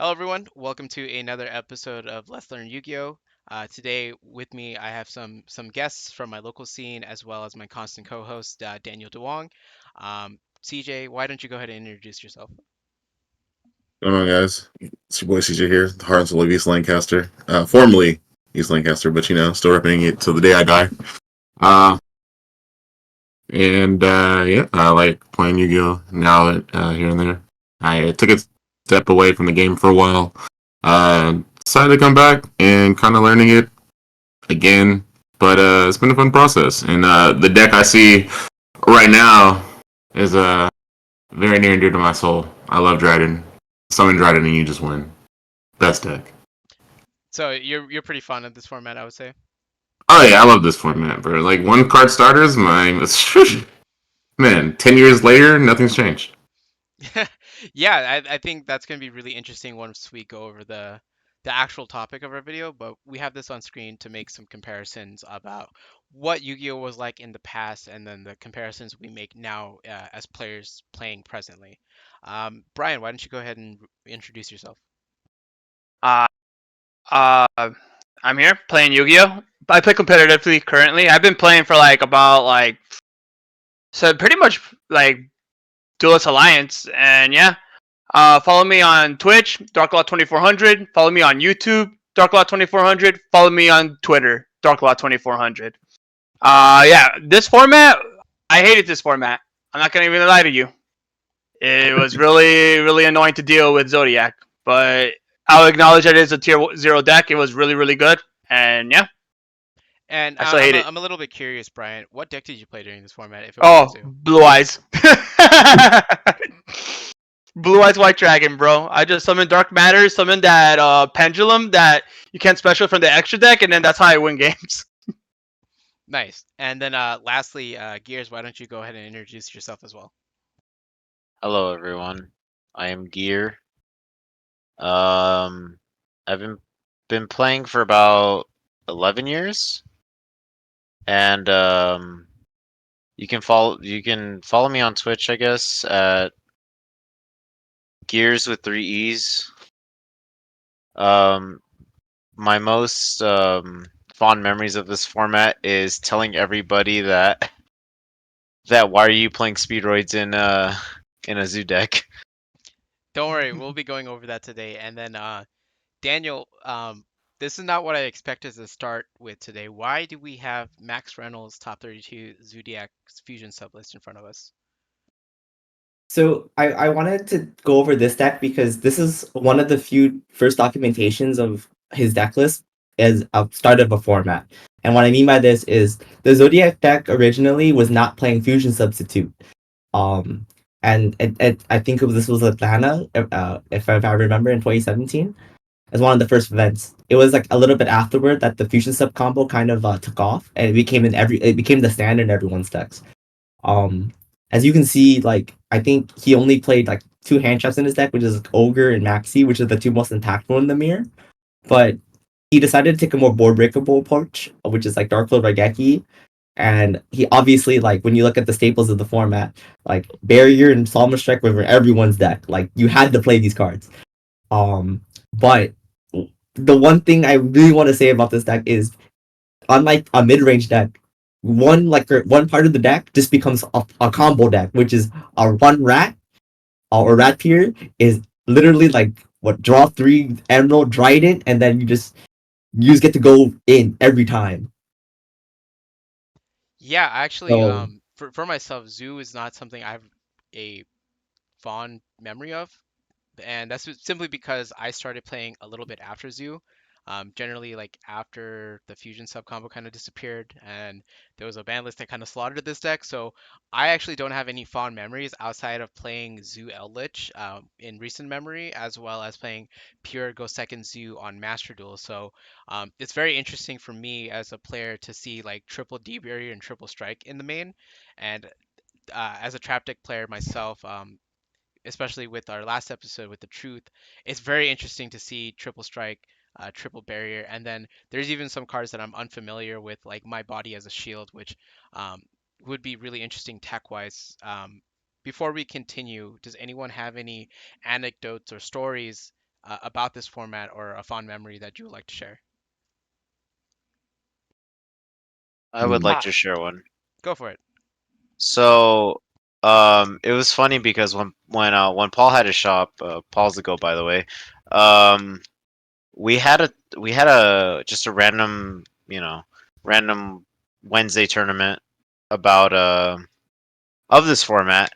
Hello, everyone. Welcome to another episode of Let's Learn Yu-Gi-Oh! Today with me, I have some guests from my local scene as well as my constant co-host Daniel DeWong. CJ, why don't you go ahead and introduce yourself? Going on, guys? It's your boy CJ here, the heart and soul of East Lancaster. Formerly East Lancaster, but still representing it till the day I die. Uh, yeah, I like playing Yu-Gi-Oh! Now here and there. I took a step away from the game for a while. Decided to come back and kind of learning it again, but it's been a fun process. And the deck I see right now is very near and dear to my soul. I love Dryden. Summon Dryden and you just win. Best deck. So you're pretty fond of this format, I would say. Oh yeah, I love this format, bro. Like one card starters, man. 10 years later, nothing's changed. Yeah, I think that's going to be really interesting once we go over the actual topic of our video, but we have this on screen to make some comparisons about what Yu-Gi-Oh was like in the past and then the comparisons we make now as players playing presently. Brian, why don't you go ahead and introduce yourself? Uh, uh, I'm here playing Yu-Gi-Oh. I play competitively currently. I've been playing for so pretty much like Duelist Alliance, and yeah. Follow me on Twitch, DarkLaw2400. Follow me on YouTube, DarkLaw2400. Follow me on Twitter, DarkLaw2400. Yeah, this format, I hated this format. I'm not gonna even lie to you. It was really, really annoying to deal with Zodiac, but I'll acknowledge that it is a tier 0 deck. It was really, really good, and yeah, And I still hate it. I'm a little bit curious, Brian. What deck did you play during this format, if it wasn't Oh, Zoo? Blue Eyes. Blue Eyes White Dragon, bro. I just summoned Dark Matter, summoned that Pendulum that you can't special from the extra deck, and then that's how I win games. Nice. And then lastly, Gears, why don't you go ahead and introduce yourself as well? Hello, everyone. I am Gear. Um, I've been playing for about 11 years, and you can follow me on Twitch, I guess, at Gears with three E's. Um, my most fond memories of this format is telling everybody that why are you playing Speedroids in a zoo deck? Don't worry, we'll be going over that today. And then Daniel, this is not what I expected to start with today. Why do we have Max Reynolds top 32 Zoodiac Fusion Sub list in front of us? So I wanted to go over this deck because this is one of the few first documentations of his deck list as a start of a format. And what I mean by this is the Zodiac deck originally was not playing Fusion Substitute. Um, and I think this was Atlanta, if I remember, in 2017, as one of the first events. It was like a little bit afterward that the Fusion Sub combo kind of took off, and it became the standard in everyone's decks. Um, as you can see, like I think he only played like two hand traps in his deck, which is like, Ogre and Maxi, which are the two most impactful in the mirror. But he decided to take a more board breakable approach, which is like Dark Lord Raigeki. And he obviously, like, when you look at the staples of the format, like Barrier and Salma Strike were everyone's deck. Like you had to play these cards. But the one thing I really want to say about this deck is, unlike a mid range deck, one part of the deck just becomes a combo deck, which is a one rat or rat peer is literally like what, draw three emerald, Dryden, and then you just get to go in every time. Yeah, actually, So for myself, Zoo is not something I have a fond memory of. And that's simply because I started playing a little bit after Zoo. Generally, like after the Fusion sub combo kind of disappeared, and there was a ban list that kind of slaughtered this deck. So I actually don't have any fond memories outside of playing Zoo Eldritch in recent memory, as well as playing Pure Go Second Zoo on Master Duel. So it's very interesting for me as a player to see like triple D barrier and triple strike in the main, and as a trap deck player myself, especially with our last episode with the truth, it's very interesting to see triple strike, triple barrier, and then there's even some cards that I'm unfamiliar with, like my body as a shield, which um, would be really interesting tech wise. Before we continue, does anyone have any anecdotes or stories about this format or a fond memory that you would like to share. I would Mm. like Ah, to share one. Go for it. So, it was funny because when Paul had his shop, Paul's the go, by the way. Um, we had a just a random, random Wednesday tournament about of this format,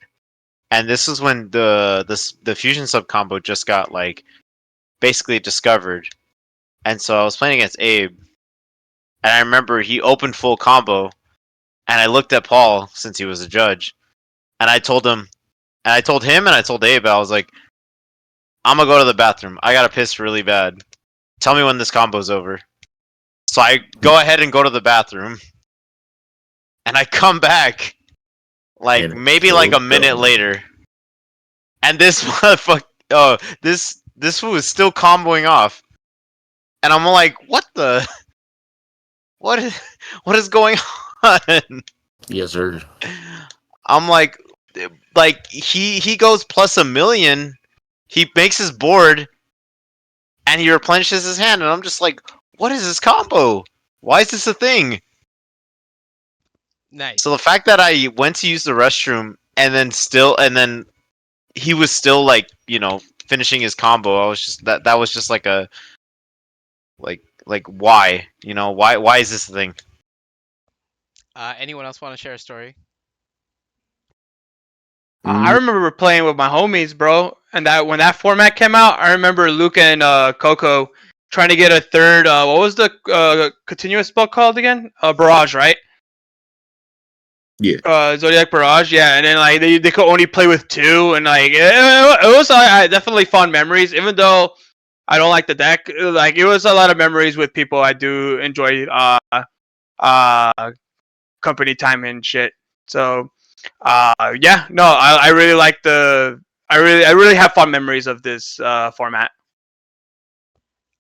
and this was when the fusion sub combo just got like basically discovered, and so I was playing against Abe, and I remember he opened full combo, and I looked at Paul since he was a judge, and I told him, and I told him, and I told Abe, I was like, I'm gonna go to the bathroom. I gotta piss really bad. Tell me when this combo's over. So I go ahead and go to the bathroom, and I come back like And it's maybe like still a minute going. later, and this motherfucker, oh, this fool is still comboing off, and I'm like, what the, what is, what is going on? Yes, sir. I'm like he goes plus a million, he makes his board, and he replenishes his hand, and I'm just like, what is this combo? Why is this a thing? So the Nice. fact that I went to use the restroom and then he was still like, finishing his combo, I was just that was just like a like why? Why is this a thing? Anyone else want to share a story? I Mm, remember playing with my homies, bro, and that when that format came out, I remember Luke and Coco trying to get a third. What was the continuous spell called again? Barrage, right? yeah. Zodiac Barrage, yeah, and then like they could only play with two, and like it was definitely fun memories. Even though I don't like the deck, like it was a lot of memories with people I do enjoy uh company time and shit. So yeah, no, I really like I really have fun memories of this format.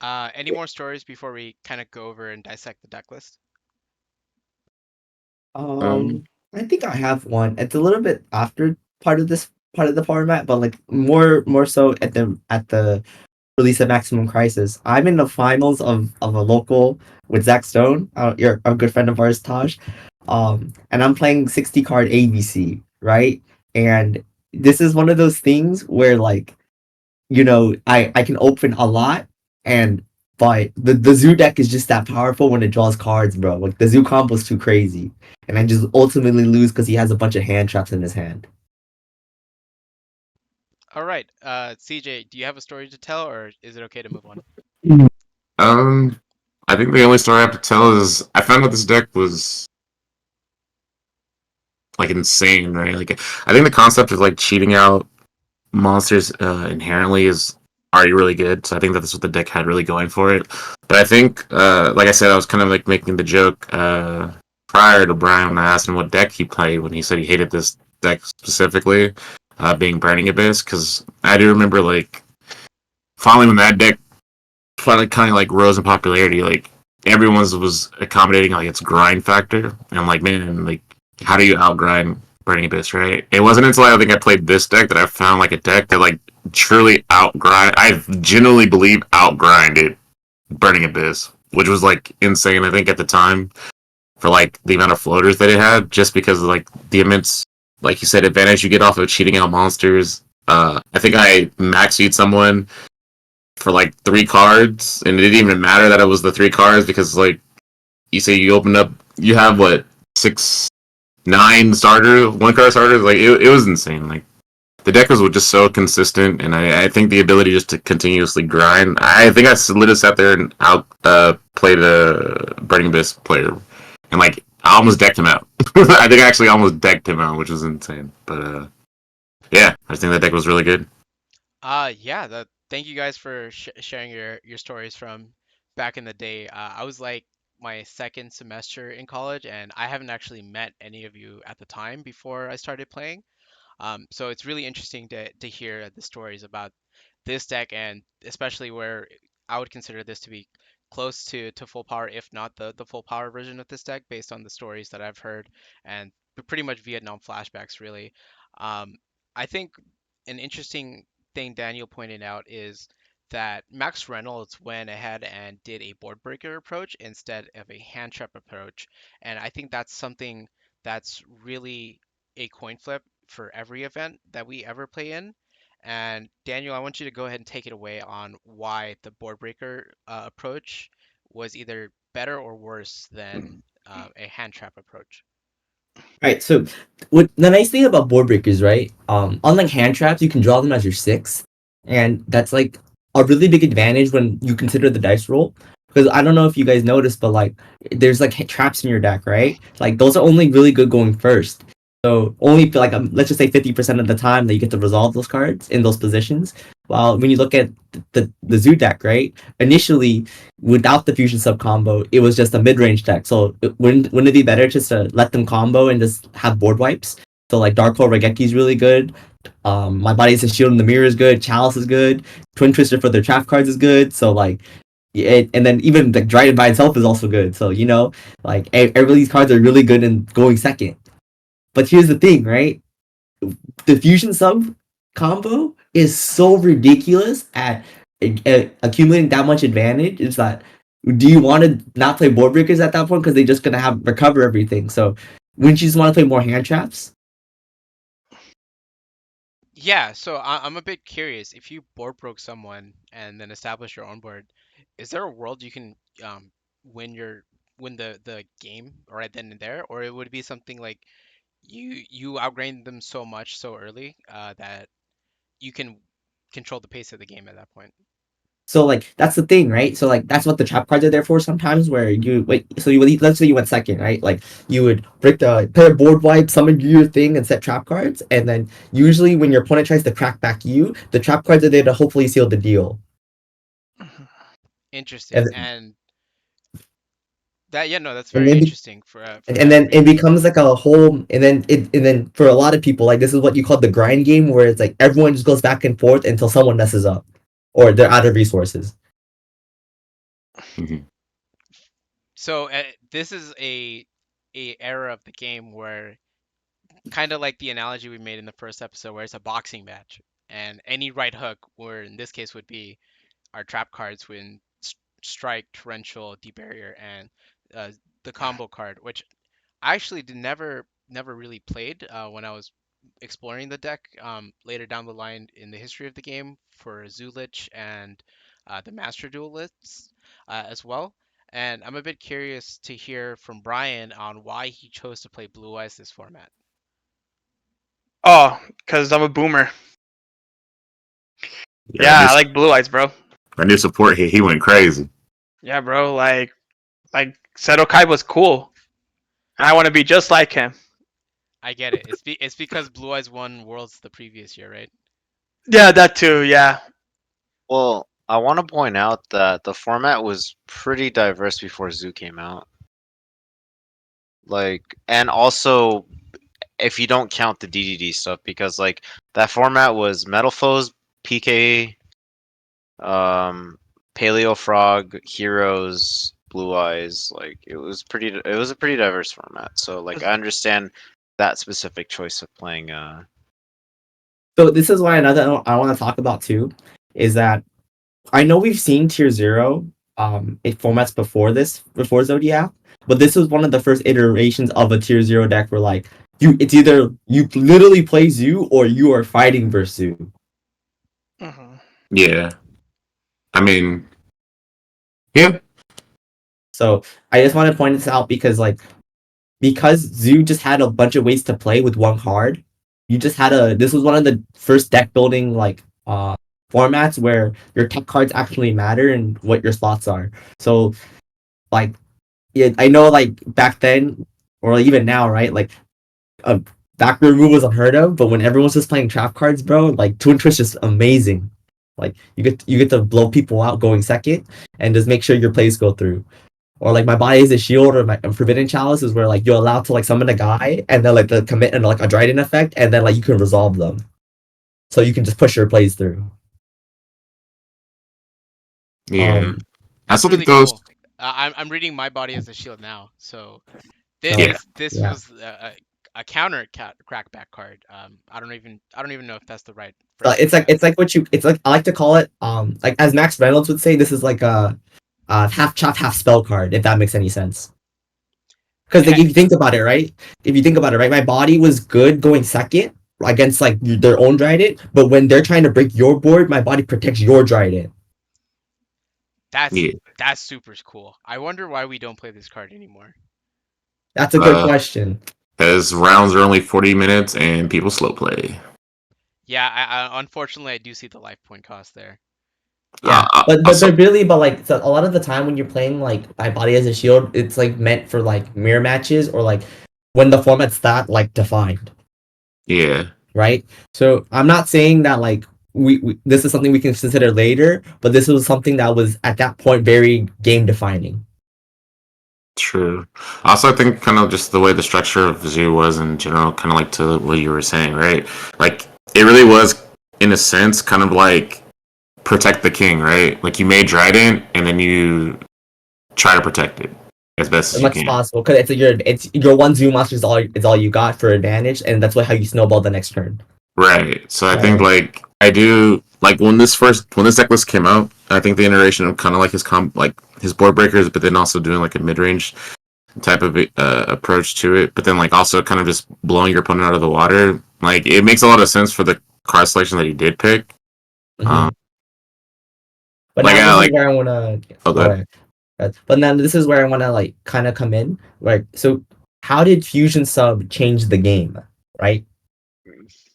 Any more stories before we kind of go over and dissect the deck list? Um. I think I have one. It's a little bit after part of the format, but like more so at the release of Maximum Crisis. I'm in the finals of a local with Zach Stone, you're a good friend of ours, Taj. And I'm playing 60 card ABC, right? And this is one of those things where like, I can open a lot and but the zoo deck is just that powerful when it draws cards, bro. Like the zoo combo's too crazy. And I just ultimately lose because he has a bunch of hand traps in his hand. All right. CJ, do you have a story to tell, or is it okay to move on? Um. I think the only story I have to tell is I found out this deck was like insane, right? Like I think the concept of like cheating out monsters inherently is already really good. So I think that that's what the deck had really going for it. But I think, like I said, I was kind of like making the joke prior to Brian when I asked him what deck he played when he said he hated this deck specifically, being Burning Abyss, because I do remember like finally when that deck finally kind of like rose in popularity, like everyone's was accommodating like its grind factor, and I'm like, man, like how do you outgrind Burning Abyss, right? It wasn't until I think I played this deck that I found like a deck that like truly outgrind. I genuinely believe outgrinded Burning Abyss, which was like insane. I think at the time for like the amount of floaters that it had, just because of like the immense, like you said, advantage you get off of cheating out monsters. I think I max beat someone for like 3 cards, and it didn't even matter that it was the 3 cards because like you say you open up, you have what 6, 9 starter 1 card starters. Like it was insane. Like the deck was just so consistent, and I think the ability just to continuously grind. I think I literally sat there and out played a Burning Abyss player, and like I almost decked him out. I think I actually almost decked him out, which was insane. But yeah, I think that deck was really good. Yeah, thank you guys for sharing your stories from back in the day. I was like my second semester in college, and I haven't actually met any of you at the time before I started playing. So it's really interesting to hear the stories about this deck, and especially where I would consider this to be close to full power, if not the full power version of this deck, based on the stories that I've heard and pretty much Vietnam flashbacks, really. Um, I think an interesting thing Daniel pointed out is that Max Reynolds went ahead and did a board breaker approach instead of a hand trap approach. And I think that's something that's really a coin flip for every event that we ever play in. And Daniel, I want you to go ahead and take it away on why the board breaker approach was either better or worse than a hand trap approach. Right. So, what the nice thing about board breakers, right? Unlike hand traps, you can draw them as your six, and that's like a really big advantage when you consider the dice roll. Because I don't know if you guys noticed, but like there's like traps in your deck, right? Like those are only really good going first. So only like let's just say 50% of the time that you get to resolve those cards in those positions. While when you look at the zoo deck, right? Initially, without the fusion sub combo, it was just a mid range deck. So wouldn't it be better just to let them combo and just have board wipes? So like Dark Hole Regeki is really good. My Body's a Shield in the Mirror is good. Chalice is good. Twin Twister for their trap cards is good. So like and then even the Dryden by itself is also good. So like every these cards are really good in going second. But here's the thing, right? The fusion sub combo is so ridiculous at accumulating that much advantage. It's that do you want to not play board breakers at that point because they're just gonna have recover everything? So wouldn't you just want to play more hand traps? Yeah, so I'm a bit curious. If you board broke someone and then establish your own board, is there a world you can win the game right then and there, or it would be something like you outgrained them so much so early that you can control the pace of the game at that point? So like that's the thing, right? So like that's what the trap cards are there for sometimes where you wait so you would let's say you went second, right? Like you would break the play a board wipe, summon your thing and set trap cards, and then usually when your opponent tries to crack back you, the trap cards are there to hopefully seal the deal. Interesting. And And that, yeah, no, that's and very then interesting for and that then it reason. becomes like a whole and then for a lot of people like this is what you call the grind game where it's like everyone just goes back and forth until someone messes up or they're out of resources. Mhm. So this is a era of the game where kind of like the analogy we made in the first episode where it's a boxing match and any right hook, or in this case would be our trap cards when strike, torrential, debarrier, and uh, the combo card, which I actually never really played when I was exploring the deck later down the line in the history of the game for Zulich and the Master Duelists as well. And I'm a bit curious to hear from Brian on why he chose to play Blue Eyes this format. Oh, because I'm a boomer. Yeah, Yeah, I like Blue Eyes, bro. that new support he went crazy. Yeah, bro. Like Seto Kai was cool. I want to be just like him. I get it. It's because Blue Eyes won Worlds the previous year, right? Yeah, that too. Yeah. Well, I want to point out that the format was pretty diverse before Zoo came out. Like, and also if you don't count the DDD stuff, because like that format was Metal Foes, PK, um, Paleo Frog, Heroes, Blue Eyes. Like it was pretty. It was a pretty diverse format. So like I understand that specific choice of playing. So this is why another I want to talk about too is that I know we've seen tier zero in formats before Zodiac, but this was one of the first iterations of a tier zero deck where like it's either you literally play Zoo or you are fighting versus Zoo. Mhm. Yeah, I mean, yeah, So I just want to point this out because Zoo just had a bunch of ways to play with one card. You just had this was one of the first deck building formats where your tech cards actually matter and what your slots are. So like yeah, I know like back then or even now, right? Like a backroom move was unheard of, but when everyone's just playing trap cards, bro, like Twin Twist is amazing. Like you get to blow people out going second and just make sure your plays go through. Or like my body is a shield or my forbidden chalice is where like you're allowed to like summon a guy and then like the commit and like a Dryden effect and then like you can resolve them. So you can just push your plays through. yeah. Um I That's still think really those. cool. I'm reading My Body as a Shield now, so so Yeah, this yeah. was a counter crackback card. I don't even know if that's the right phrase for It's like that. it's like I like to call it like as Max Reynolds would say, this is like a half chop half spell card, if that makes any sense. Because like Yeah, if you think about it, right? If you think about it, right, my body was good going second against like their own Dryden, but when they're trying to break your board, my body protects your Dryden. that's Yeah. that's super cool. I wonder why we don't play this card anymore. That's a good Uh, question. because rounds are only 40 minutes and people slow play. Yeah, I unfortunately I do see the life point cost there. Yeah, but Also, they're really but like so a lot of the time when you're playing like my body as a shield, it's like meant for like mirror matches or like when the format's that like defined, yeah, right? So I'm not saying that like we this is something we can consider later, but this was something that was at that point very game defining. true. Also, I think kind of just the way the structure of Zoo was in general, kind of like to what you were saying, right? Like, it really was, in a sense, kind of like protect the king, right? Like, you made Dryden, and then you try to protect it as best As as you much as can. possible, because it's your one Zoom monster is all you got for advantage, and that's what how you snowball the next turn. Right. So I think Right. like I do like when this deck list came out, I think the iteration of kind of like his board breakers, but then also doing like a mid range type of approach to it, but then like also kind of just blowing your opponent out of the water. Like it makes a lot of sense for the card selection that he did pick. Mm-hmm. But Like now I this is like where I wanna oh go good. ahead. But now this is where I wanna like kind of come in. Right. So how did Fusion Sub change the game? Right.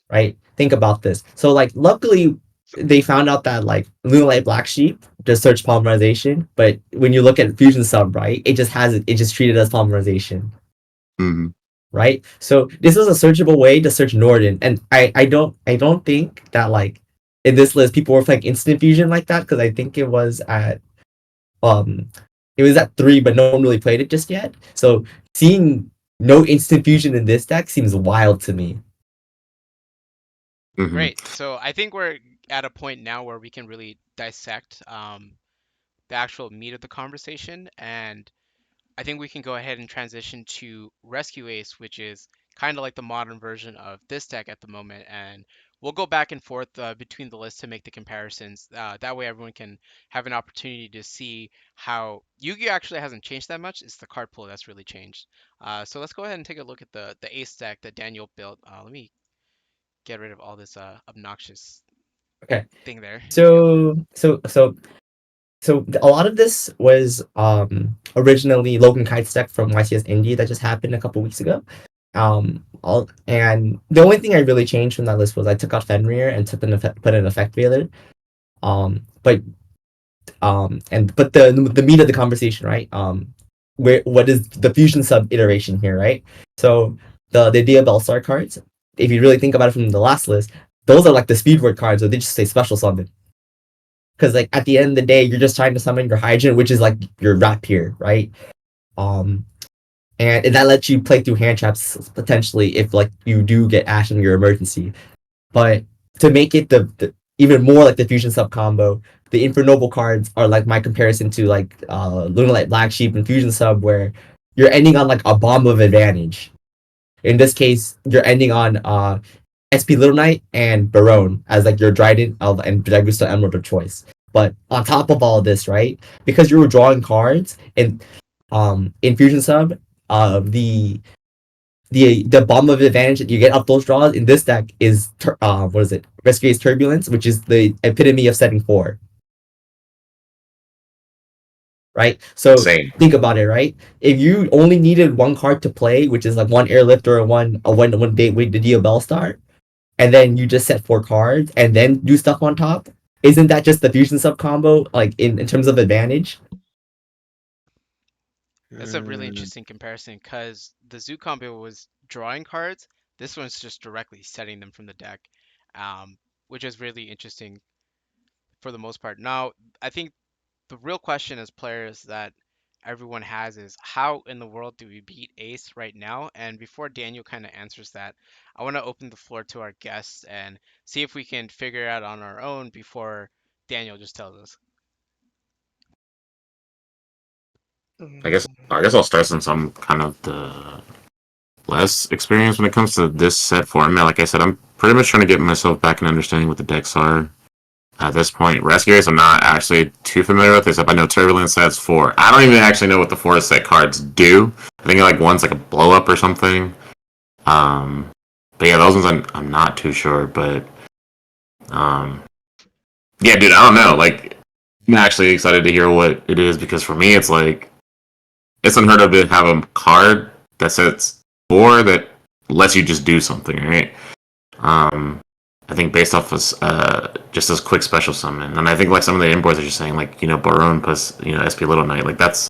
Right. Think about this. So like luckily they found out that like Moonlight Black Sheep just search polymerization, but when you look at Fusion Sub, right, it just treated as polymerization. Mm-hmm. Right. So this was a searchable way to search Norden, and I don't think that like in this list people were playing instant fusion like that because I think um it was at 3, but no one really played it just yet. So seeing no instant fusion in this deck seems wild to me. Mm-hmm. Great. So I think we're at a point now where we can really dissect the actual meat of the conversation, and I think we can go ahead and transition to Rescue Ace, which is kind of like the modern version of this deck at the moment. And we'll go back and forth between the lists to make the comparisons. That way, everyone can have an opportunity to see how Yu-Gi-Oh actually hasn't changed that much. It's the card pool that's really changed. So let's go ahead and take a look at the Ace deck that Daniel built. Let me get rid of all this obnoxious Okay. thing there. There we go. So a lot of this was originally Logan Kite's deck from YCS Indie that just happened a couple weeks ago. And the only thing I really changed from that list was I took out Fenrir and put an effect veiler. But the meat of the conversation, right? Where what is the fusion sub iteration here, right? So the idea of Belstar cards, if you really think about it from the last list, those are like the speedword cards, or they just say special summon. Because like at the end of the day, you're just trying to summon your hygiene, which is like your rap here, right? Um, and that lets you play through hand traps potentially if like you do get Ash in your emergency. But to make it the even more like the fusion sub combo, the Infernoble cards are like my comparison to like Lunalight Black Sheep and Fusion Sub, where you're ending on like a bomb of advantage. In this case, you're ending on SP Little Knight and Barone as like your Dryden and Dragusta Emerald of choice. But on top of all of this, right, because you were drawing cards and in Fusion Sub, the the bomb of advantage that you get off those draws in this deck is what is it? Rescue's Turbulence, which is the epitome of setting 4. Right? So Same. think about it, right? If you only needed one card to play, which is like one Airlifter or one day with the Dio Bellstar, and then you just set 4 cards and then do stuff on top, isn't that just the fusion sub combo, like in terms of advantage? That's a really Mm, interesting comparison because the Zoo combo was drawing cards. This one's just directly setting them from the deck, um, which is really interesting for the most part. Now, I think the real question as players that everyone has is how in the world do we beat Ace right now? And before Daniel kind of answers that, I want to open the floor to our guests and see if we can figure it out on our own before Daniel just tells us. I guess I'll start since I'm kind of less experience when it comes to this set format. Like I said, I'm pretty much trying to get myself back in understanding what the decks are. At this point, Rescue Ace I'm not actually too familiar with, except I know Turbulence has 4. I don't even actually know what the 4 set cards do. I think like one's like a blow up or something. But yeah, those ones I'm not too sure. But yeah, dude, I don't know. Like, I'm actually excited to hear what it is because for me, it's like it's unheard of to have a card that sets 4 that lets you just do something, right? I think based off of just this quick special summon, and I think like some of the imports are just saying like Baron plus SP Little Knight, like that's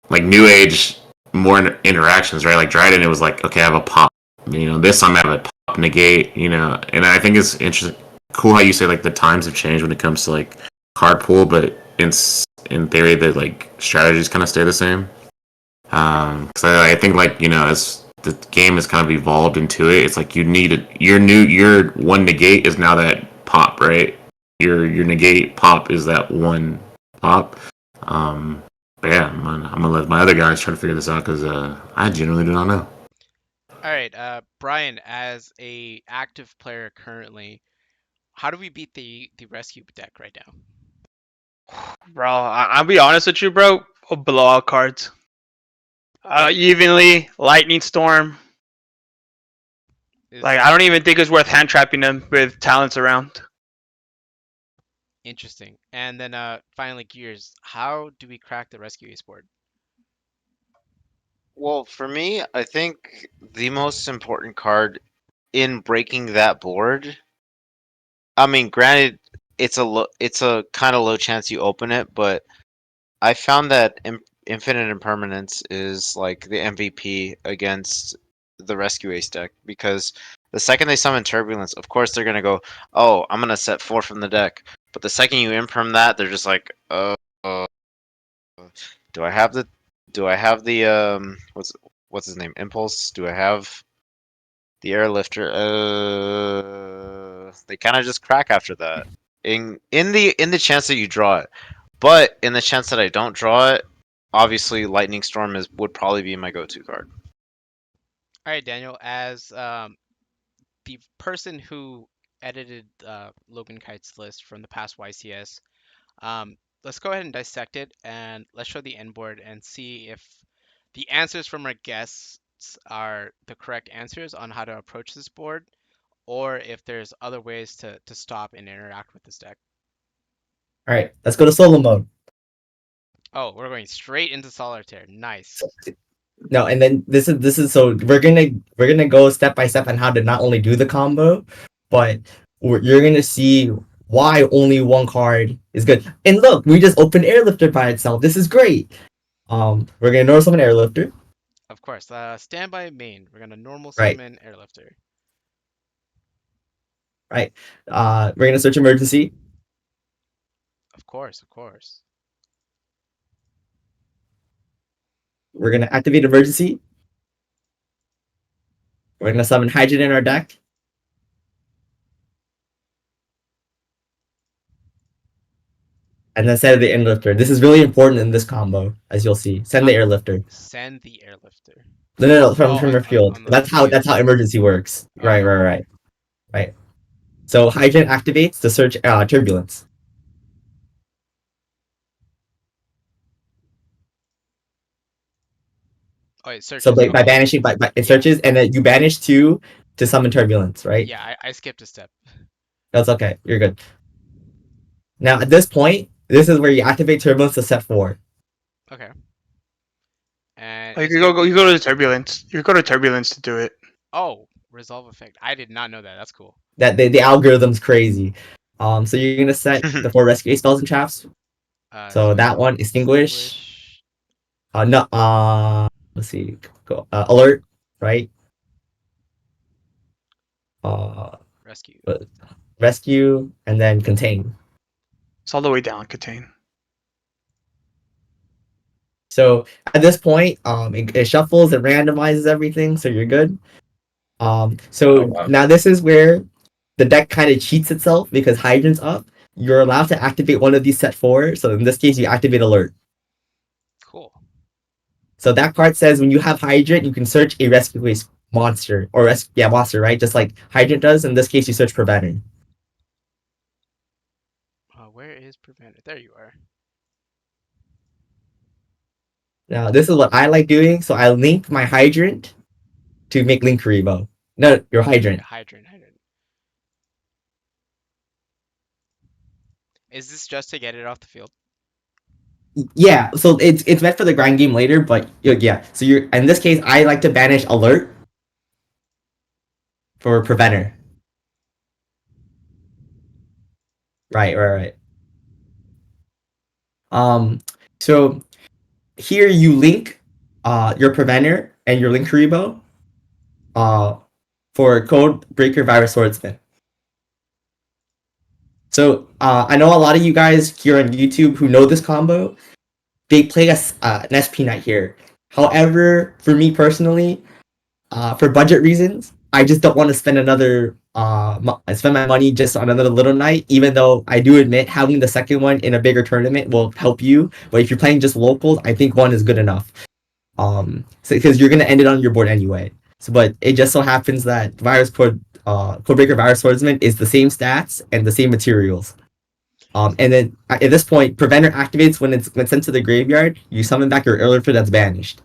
like new age more interactions, right? Like Dryden, it was like okay, I have a pop, this time I have a pop negate, and I think it's interesting, cool how you say like the times have changed when it comes to like card pool, but in theory the like strategies kind of stay the same. Because I think like as the game has kind of evolved into it, it's like your one negate is now that pop, right? Your negate pop is that one pop. But yeah, I'm gonna let my other guys try to figure this out because I genuinely do not know. All right, Brian, as a active player currently, how do we beat the rescue deck right now? Bro, I'll be honest with you, bro. Blowout cards. Evenly, Lightning Storm. Like I don't even think it's worth hand trapping them with talents around. Interesting. And then finally, Gears. How do we crack the rescue ace board? Well, for me, I think the most important card in breaking that board. I mean, granted, it's a kind of low chance you open it, but I found that Infinite Impermanence is like the MVP against the Rescue Ace deck because the second they summon Turbulence, of course they're gonna go, "Oh, I'm gonna set 4 from the deck." But the second you imperm that, they're just like, do I have the what's his name? Impulse? Do I have the Airlifter? They kind of just crack after that. In the chance that you draw it, but in the chance that I don't draw it, obviously Lightning Storm would probably be my go-to card. All right, Daniel, as the person who edited Logan Kite's list from the past YCS, let's go ahead and dissect it and let's show the end board and see if the answers from our guests are the correct answers on how to approach this board, or if there's other ways to stop and interact with this deck. All right, let's go to solo mode. Oh, we're going straight into solitaire. Nice. No, and then this is so we're gonna go step by step on how to not only do the combo, but you're gonna see why only one card is good. And look, we just opened Airlifter by itself. This is great. We're gonna normal summon Airlifter. Of course. Standby main. We're gonna normal Right. summon Airlifter. Right. We're gonna search emergency. Of course, of course. We're gonna activate emergency. We're gonna summon Hydrogen in our deck. And then send the Airlifter. This is really important in this combo, as you'll see. Send the Airlifter. Send the Airlifter. No, from your field. On the That's how emergency works. Okay. Right. So Hydrogen activates to search Turbulence. Oh, it searches. So by Okay. banishing, it searches, and then you banish 2 to summon Turbulence, right? Yeah, I skipped a step. That's okay. You're good. Now at this point, this is where you activate Turbulence to set 4. Okay. And You go to the Turbulence. You go to Turbulence to do it. Oh, resolve effect. I did not know that. That's cool. That the algorithm's crazy. So you're gonna set the 4 rescue spells and traps. So that one, extinguish. No. Let's see. Go alert, right? Rescue. Rescue, and then contain. It's all the way down. Contain. So at this point, it shuffles, it randomizes everything, so you're good. Now this is where the deck kind of cheats itself because Hydrant's up. You're allowed to activate one of these set 4. So in this case, you activate alert. Cool. So that card says when you have Hydrant, you can search a rescue waste monster monster, right? Just like Hydrant does. In this case, you search Preventer. Where is Preventer? There you are. Now this is what I like doing. So I link my Hydrant to make Link Karibo. No, your Hydrant. Yeah, hydrant. Is this just to get it off the field? Yeah, so it's meant for the grind game later, but yeah. So you're in this case, I like to banish Alert for Preventer. Right. So here you link your Preventer and your Link Karibo for Code Breaker Virus Swordsman. So I know a lot of you guys here on YouTube who know this combo, they play an SP Knight here. However, for me personally, for budget reasons, I just don't want to spend spend my money just on another little knight. Even though I do admit having the second one in a bigger tournament will help you, but if you're playing just locals, I think one is good enough. So because you're gonna end it on your board anyway. So, but it just so happens that Codebreaker Virus Swordsman is the same stats and the same materials. And then at this point, Preventer activates when it's sent to the graveyard. You summon back your Airlifter that's banished.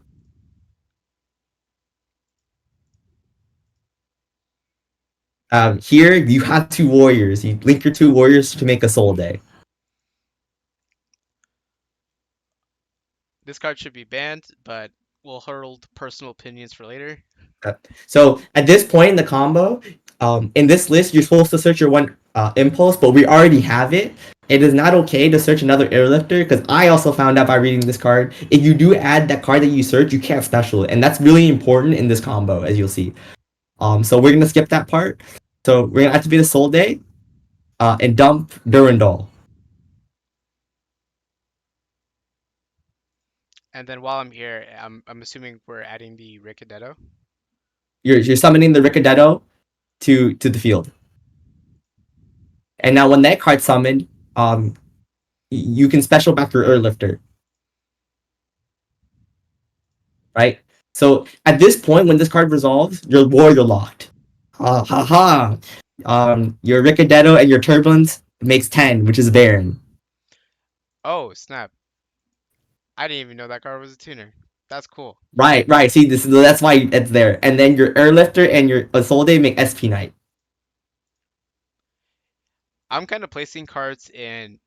Here you have 2 warriors. You link your 2 warriors to make a Soul Day. This card should be banned, but we'll hold personal opinions for later. So at this point in the combo, in this list, you're supposed to search your one impulse, but we already have it. It is not okay to search another Airlifter because I also found out by reading this card, if you do add that card that you search, you can't special it, and that's really important in this combo, as you'll see. So we're gonna skip that part. So we're gonna activate a Soul Day, and dump Durandal. And then while I'm here, I'm assuming we're adding the Ricadetto. You're summoning the Ricadetto to the field. And now when that card's summoned, you can special back your Airlifter. Right? So at this point, when this card resolves, your warrior locked. Your Ricadetto and your Turbulence makes 10, which is Baron. Oh, snap. I didn't even know that card was a tuner. That's cool. Right. See, that's why it's there. And then your Airlifter and your Soul Day make SP Knight. I'm kind of placing cards in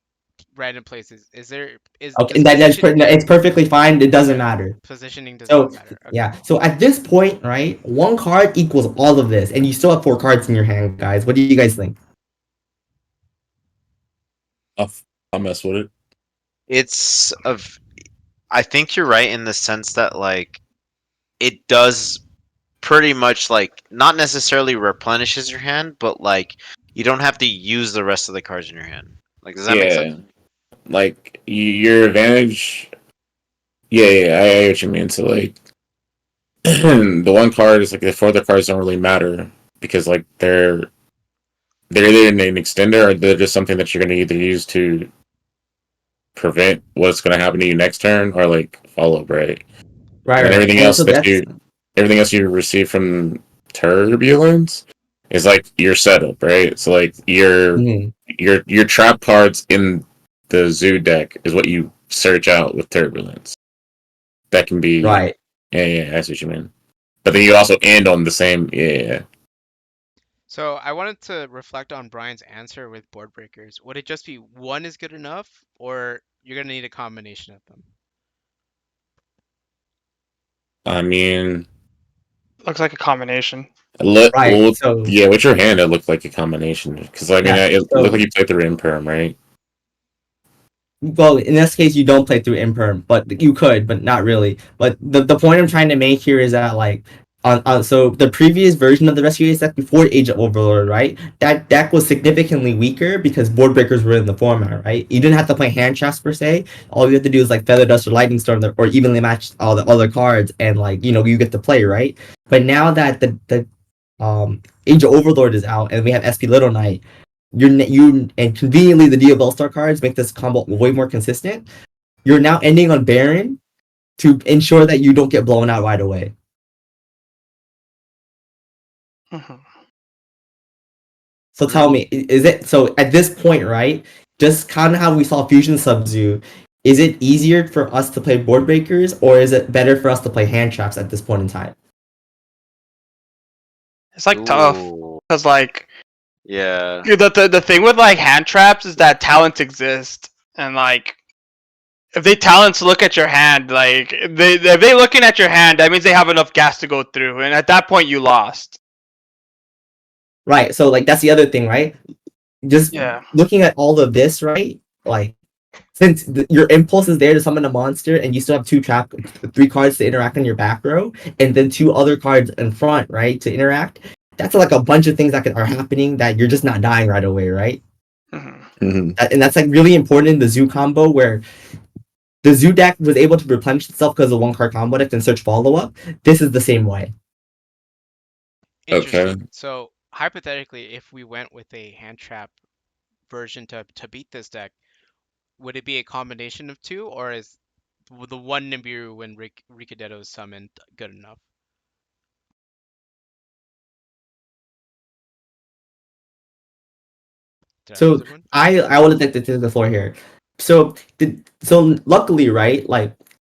random places. Okay, it's perfectly fine. It doesn't matter. Positioning does not matter. Okay. Yeah. So at this point, right, 1 card equals all of this, and you still have 4 cards in your hand, guys. What do you guys think? I'll mess with it. I think you're right in the sense that like it does pretty much like not necessarily replenishes your hand, but like you don't have to use the rest of the cards in your hand. Like, does that make sense? Like your advantage. Yeah, I get what you mean. So like, the 1 card is like the 4 other cards don't really matter because like they're either in an extender or they're just something that you're going to either use to prevent what's going to happen to you next turn or like follow up, right? Right. And everything else you receive from Turbulence is like your setup, right? So like your trap cards in the Zoo deck is what you search out with Turbulence. That can be right. Yeah, that's what you mean. But then you also end on the same. Yeah. So I wanted to reflect on Brian's answer with board breakers. Would it just be 1 is good enough, or you're gonna need a combination of them? I mean, Looks like a combination. Right. So yeah, with your hand, it looked like a combination because I mean, it looked like you played through Imperm, right? Well, in this case, you don't play through Imperm, but you could, but not really. But the point I'm trying to make here is that like, so the previous version of the Rescue Ace deck before Age of Overlord, right? That deck was significantly weaker because board breakers were in the format, right? You didn't have to play hand traps per se. All you have to do is like Feather Dust or Lightning Storm or evenly match all the other cards, and like you get to play, right? But now that the Age of Overlord is out and we have SP Little Knight, and conveniently the DFL Star cards make this combo way more consistent. You're now ending on Baron, to ensure that you don't get blown out right away. Mhm. So tell me, is it so at this point, right? Just kind of how we saw Fusion Sub Zoo, is it easier for us to play board breakers, or is it better for us to play hand traps at this point in time? It's like tough Ooh, because like yeah. the thing with like hand traps is that talents exist, and like if they talents look at your hand, like if they looking at your hand, that means they have enough gas to go through, and at that point you lost. Right. So like that's the other thing, right? Just Yeah. looking at all of this, right? Like since your impulse is there to summon a monster, and you still have three cards to interact on your back row, and then two other cards in front, right, to interact. That's like a bunch of things that are happening that you're just not dying right away, right? Mhm. And that's like really important in the zoo combo where the zoo deck was able to replenish itself because of one card combo deck and search follow up. This is the same way. Okay. Interesting. So hypothetically, if we went with a hand trap version to beat this deck, would it be a combination of two, or is the one Nibiru when Ricadetto is summoned good enough? Did I lose So everyone? I want to take the floor here. So luckily, right? Like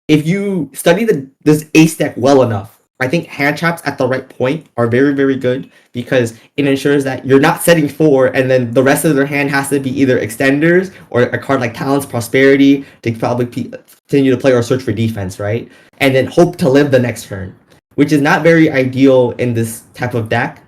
if you study this ace deck well enough, I think hand traps at the right point are very very good because it ensures that you're not setting four and then the rest of their hand has to be either extenders or a card like Talents Prosperity to probably continue to play or search for defense, right? And then hope to live the next turn, which is not very ideal in this type of deck.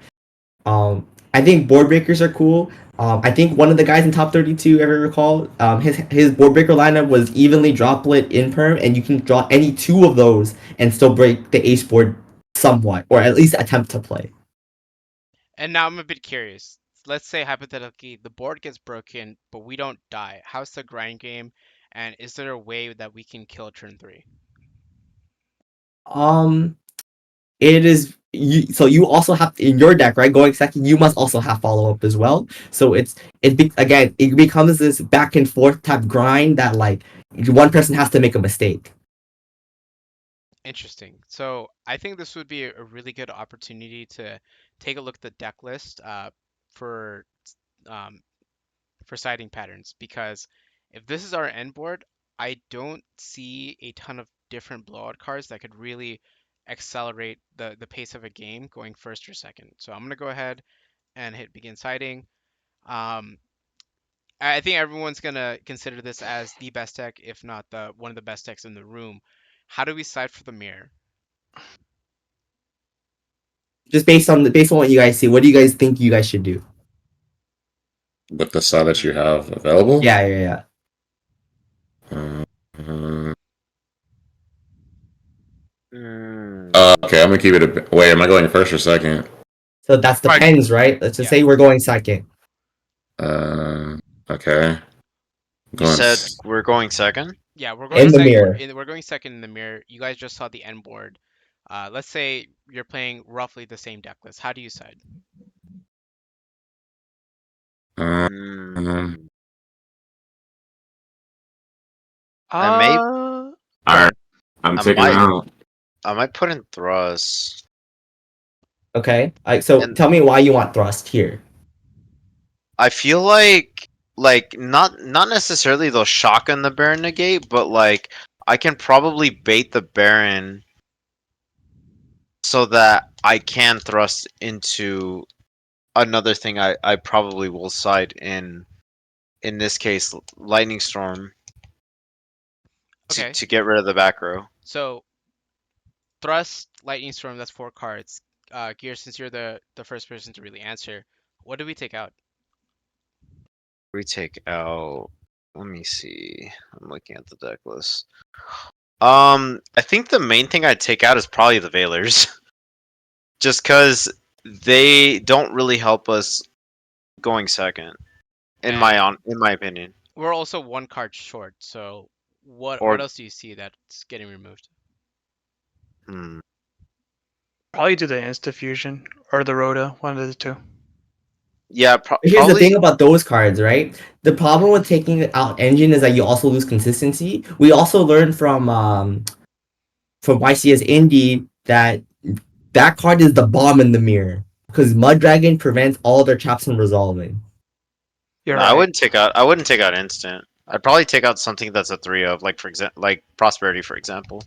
I think board breakers are cool. I think one of the guys in top 32, if I recall, his board breaker lineup was evenly droplet in perm, and you can draw any two of those and still break the ace board somewhat, or at least attempt to play. And now I'm a bit curious. Let's say hypothetically the board gets broken, but we don't die. How's the grind game? And is there a way that we can kill turn 3? Um, it is you. So you also have in your deck, right? Going second, you must also have follow up as well. So again, it becomes this back and forth type grind that like one person has to make a mistake. Interesting. So I think this would be a really good opportunity to take a look at the deck list for um, for siding patterns, because if this is our end board, I don't see a ton of different blowout cards that could really accelerate the pace of a game going first or second. So I'm gonna go ahead and hit begin siding. Um, I think everyone's gonna consider this as the best deck, if not the one of the best decks in the room. How do we side for the mirror? Just based on what you guys see, what do you guys think you guys should do? With the side that you Hmm. have available. Yeah. Uh, Mm, okay, I'm gonna keep it. Wait, am I going first or second? So that's Right. depends, right? Let's just Yeah. say we're going second Uh, okay. you Going. said we're going second? Yeah, we're going in the second. mirror. We're going second in the mirror. You guys just saw the end board. Let's say you're playing roughly the same deck list. How do you side? Uh, Mm, I may, Go all right, ahead. I'm I taking might, out. I might put in thrust. Okay. So And tell me why you want thrust here. I feel like not necessarily they'll shotgun the Baron negate, but like I can probably bait the Baron so that I can thrust into another thing I probably will side in this case Lightning Storm Okay, to get rid of the back row. so Thrust, Lightning Storm, that's 4 cards. Gear, since you're the first person to really answer, what do we take out? We take out, let me see. I'm looking at the deck list. I think the main thing I'd take out is probably the Veilers. Just because they don't really help us going second, And in my opinion. we're also 1 card short, so what Or else do you see that's getting removed? hmm, Probably do the Insta Fusion or the Rhoda, one of the two. yeah, Here's the probably. thing about those cards, right? The problem with taking out engine is that you also lose consistency. We also learned from from YCS Indie that card is the bomb in the mirror because Mud Dragon prevents all their traps from resolving. You're No, right. I wouldn't take out instant. I'd probably take out something that's a 3 of, like for example, like prosperity, for example.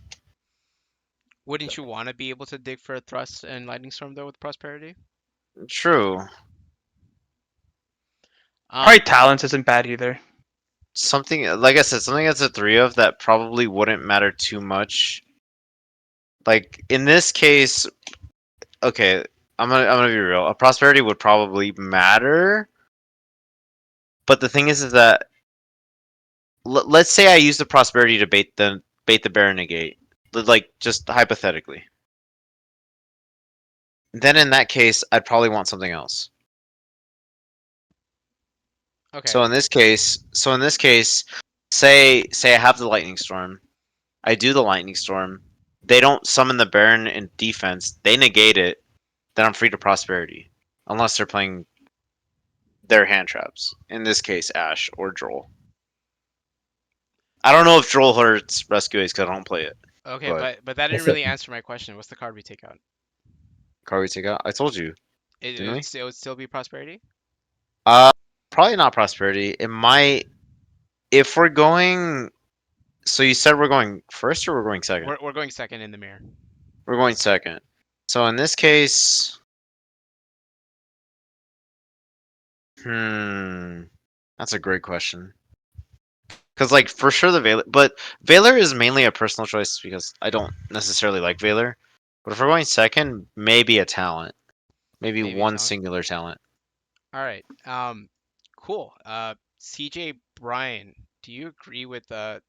Wouldn't you want to be able to dig for a thrust and lightning storm though with prosperity? True. Probably talents isn't bad either. Something like I said, something that's a 3 of that probably wouldn't matter too much. Like in this case, okay, I'm gonna be real. A prosperity would probably matter, but the thing is that let's say I use the prosperity to bait the bear negate, like just hypothetically. Then in that case, I'd probably want something else. Okay. So in this case, say I have the lightning storm, I do the lightning storm. They don't summon the Baron in defense. They negate it. Then I'm free to prosperity, unless they're playing their hand traps. In this case, Ash or Droll. I don't know if Droll hurts Rescue Ace because I don't play it. Okay, But but that didn't Also, really answer my question. What's the card we take out? card we take out. I told you, It, didn't we? it would still be prosperity? Uh, probably not prosperity. It might. If we're going. So you said we're going first or we're going second? We're going second in the mirror. We're going second. So in this case. That's a great question. Because, like, for sure the Veiler. But Veiler is mainly a personal choice because I don't necessarily like Veiler. But if we're going second, maybe a talent. Maybe Maybe a one talent. singular talent. All right. Cool. CJ Brian, do you agree with the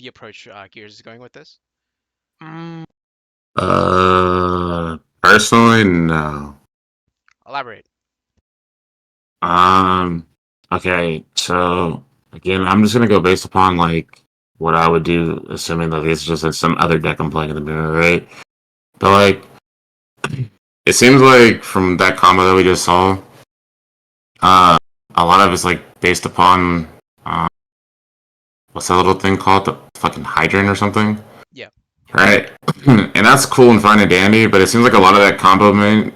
approach Gears is going with this? Mm, Personally, no. Elaborate. Okay, so again, I'm just gonna go based upon like what I would do, assuming that it's just some other deck I'm playing in the mirror, right? But like, it seems like from that combo that we just saw, uh, a lot of it's like based upon what's that little thing called? The fucking hydrant or something? Yeah. Right. And that's cool and fine and dandy, but it seems like a lot of that combo main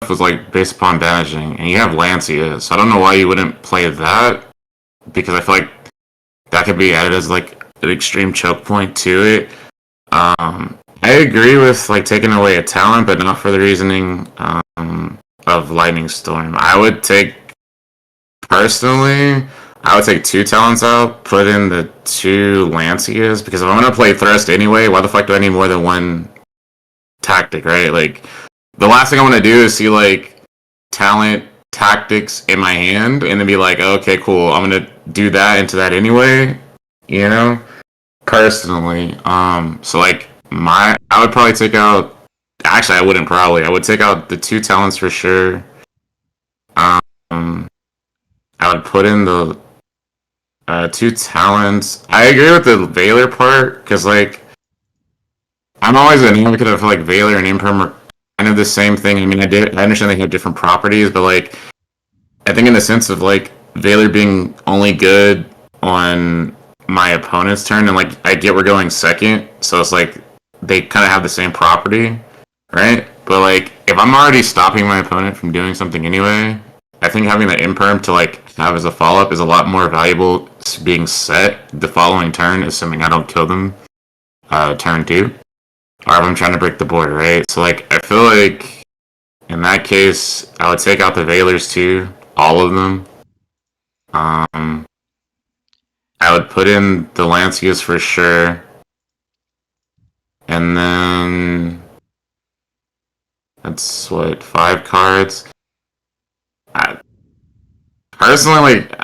was like based upon banishing, and you have Lancia, so I don't know why you wouldn't play that, because I feel like that could be added as like an extreme choke point to it. I agree with like taking away a talent, but not for the reasoning of Lightning Storm. Personally, I would take 2 talents out, put in the 2 Lancias, because if I'm gonna play Thrust anyway, why the fuck do I need more than one tactic, right? Like, the last thing I want to do is see like talent tactics in my hand and then be like, okay, cool, I'm gonna do that into that anyway, you know? Personally, so like I would probably take out. Actually, I wouldn't probably. I would take out the 2 talents for sure. I would put in the 2 talents. I agree with the Veiler part because like I'm always an advocate of like Veiler and Imperm are kind of the same thing. I mean, I understand they have different properties, but like I think in the sense of like Veiler being only good on my opponent's turn, and like I get we're going second, so it's like they kind of have the same property, right? But like if I'm already stopping my opponent from doing something anyway, I think having the imperm to like have as a follow up is a lot more valuable being set the following turn, assuming I don't kill them turn 2, or if I'm trying to break the board, right? So like I feel like in that case I would take out the Veilers too, all of them. I would put in the Lancias for sure. And then that's what, 5 cards. Personally, like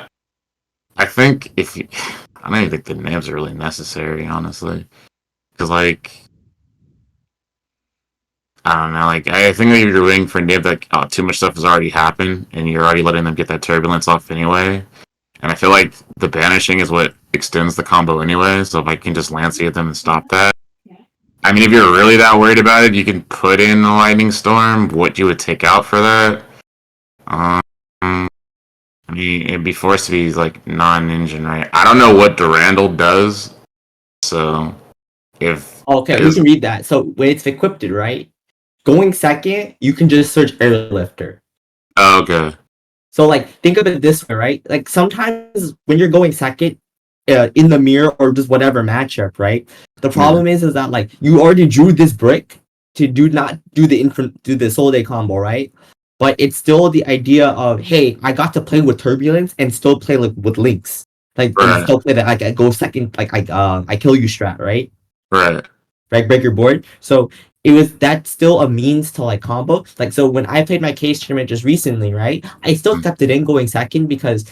I think if you, I don't even think the names are really necessary, honestly, because like I don't know, like I think that you're waiting for Nib, like too much stuff has already happened, and you're already letting them get that turbulence off anyway. And I feel like the banishing is what extends the combo anyway. So if I can just Lancia them and stop that. I mean, if you're really that worried about it, you can put in a Lightning Storm. What you would take out for that? Um, I mean, it'd be forced to be like non-engine, right? I don't know what Durandal does, so If Okay, that we is can read that. So when it's equipped, right? Going second, you can just search Airlifter. okay. So like think of it this way, right? Like sometimes when you're going second in the mirror or just whatever matchup, right? The Yeah. problem is that like you already drew this brick to do not do the Soul Day combo, right? But it's still the idea of hey, I got to play with turbulence and still play like with links, like and Right. still play that like I go second, like I kill you strat, right? Right. Right, break your board. So it was that still a means to like combo. Like so when I played my case tournament just recently, right? I still Mm. kept it in going second because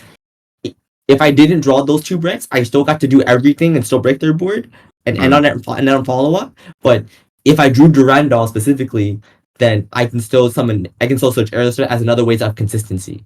if I didn't draw those two bricks, I still got to do everything and still break their board and Mm. on that and then on follow up. But if I drew Durandal specifically, then I can still search Airlifter as another way of consistency.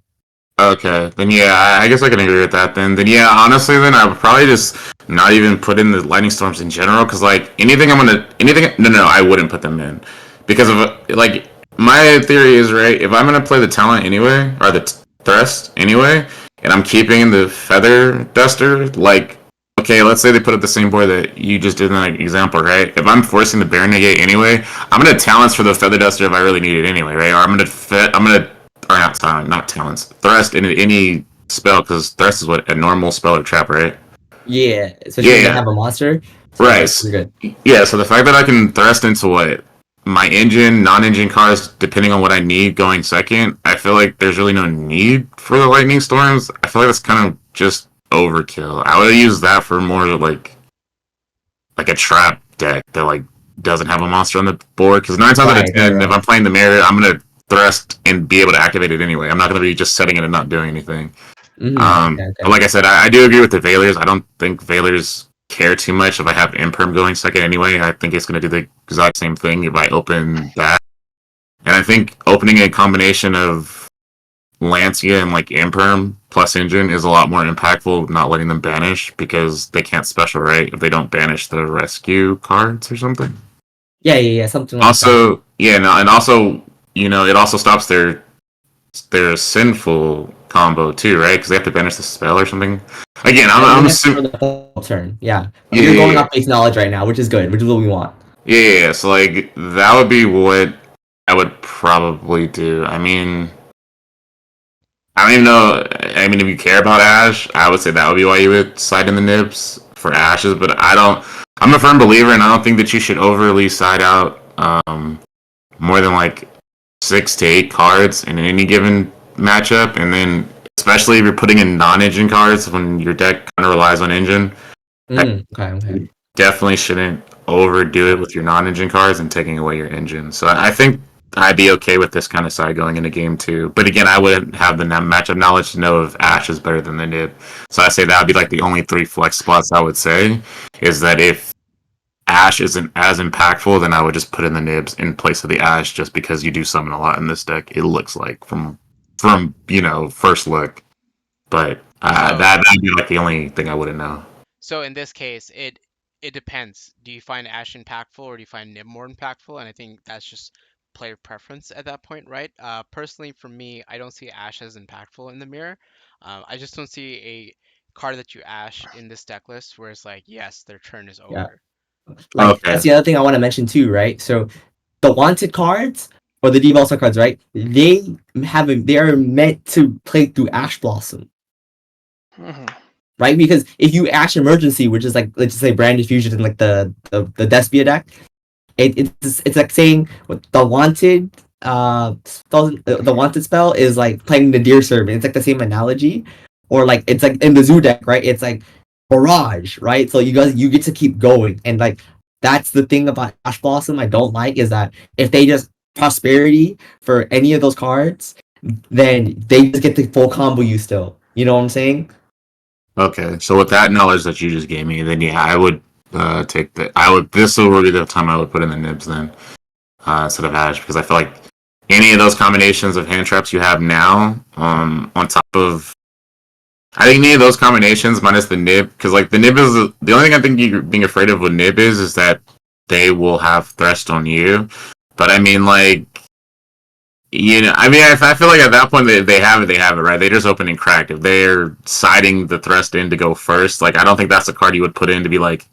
Okay, then yeah, I guess I can agree with that. Then yeah, honestly, then I would probably just not even put in the lightning storms in general, because like anything. No, I wouldn't put them in because of like my theory is right. If I'm gonna play the talent anyway or the thrust anyway, and I'm keeping the feather duster, like okay, let's say they put up the same board that you just did in that example, right? If I'm forcing the bear negate anyway, I'm gonna talents for the feather duster if I really need it anyway, right? Or I'm gonna or not talents. Thrust in any spell because thrust is what a normal spell or trap, right? Yeah, especially Yeah, when they yeah, have a monster. So yeah, right. it's pretty good. Yeah, so the fact that I can thrust into what my engine, non-engine cars, depending on what I need going second, I feel like there's really no need for the lightning storms. I feel like that's kind of just overkill. I would use that for more like a trap deck that like doesn't have a monster on the board because nine times out of Right, right, ten, if right. I'm playing the mirror, I'm gonna thrust and be able to activate it anyway. I'm not gonna be just setting it and not doing anything. Okay, But okay. like I said, I do agree with the Veilers. I don't think Veilers care too much if I have Imperm going second anyway. I think it's gonna do the exact same thing if I open that. And I think opening a combination of Lancia and like Imperm plus Engine is a lot more impactful not letting them banish because they can't special right if they don't banish the rescue cards or something. Yeah, yeah, yeah, something like that. Also, yeah, no, and also, it also stops their sinful combo too, right? Because they have to banish the spell or something. Again, Yeah, I'm even for assuming. the full turn. Yeah, Yeah, you're going yeah, off base knowledge right now, which is good, which is what we want. yeah. So like that would be what I would probably do. I don't even know. I mean, if you care about Ash, I would say that would be why you would side in the nibs for Ashes. But I don't. I'm a firm believer, and I don't think that you should overly side out more than like 6 to 8 cards in any given matchup, and then especially if you're putting in non-engine cards when your deck kind of relies on engine. Okay, okay. You definitely shouldn't overdo it with your non-engine cards and taking away your engine. So I think I'd be okay with this kind of side going into game 2. But again, I wouldn't have the matchup knowledge to know if Ash is better than the Nib. So I say that would be like the only 3 flex spots I would say is that if Ash isn't as impactful, then I would just put in the Nibs in place of the Ash just because you do summon a lot in this deck. It looks like from first look, but So that'd be like the only thing I wouldn't know. So in this case, it depends. Do you find Ash impactful or do you find Nib more impactful? And I think that's just player preference at that point, right? Personally, for me, I don't see Ash as impactful in the mirror. I just don't see a card that you Ash in this deck list where it's like, yes, their turn is Yeah, over. like Okay. that's the other thing I want to mention too, right? So the wanted cards or the devolver cards, right? They are meant to play through Ash Blossom, Mhm. right? Because if you Ash Emergency, which is like let's just say Brand Fusion in like the Despia deck, it's like saying the wanted the wanted spell is like playing the deer servant. It's like the same analogy, or like it's like in the zoo deck, right? It's like barrage, right? So you get to keep going, and like that's the thing about Ash Blossom I don't like is that if they just prosperity for any of those cards, then they just get the full combo you still. You know what I'm saying? Okay, so with that knowledge that you just gave me, then yeah, I would take the. I would. This will be the time I would put in the nibs then instead of hash because I feel like any of those combinations of hand traps you have now, on top of. I think any of those combinations minus the nib, because like the nib is the only thing I think you're being afraid of with nib is that they will have thresh on you. But I mean, like I mean, I feel like at that point they have it, right? They just open and cracked. If they're siding the thrust in to go first, like I don't think that's a card you would put in to be like,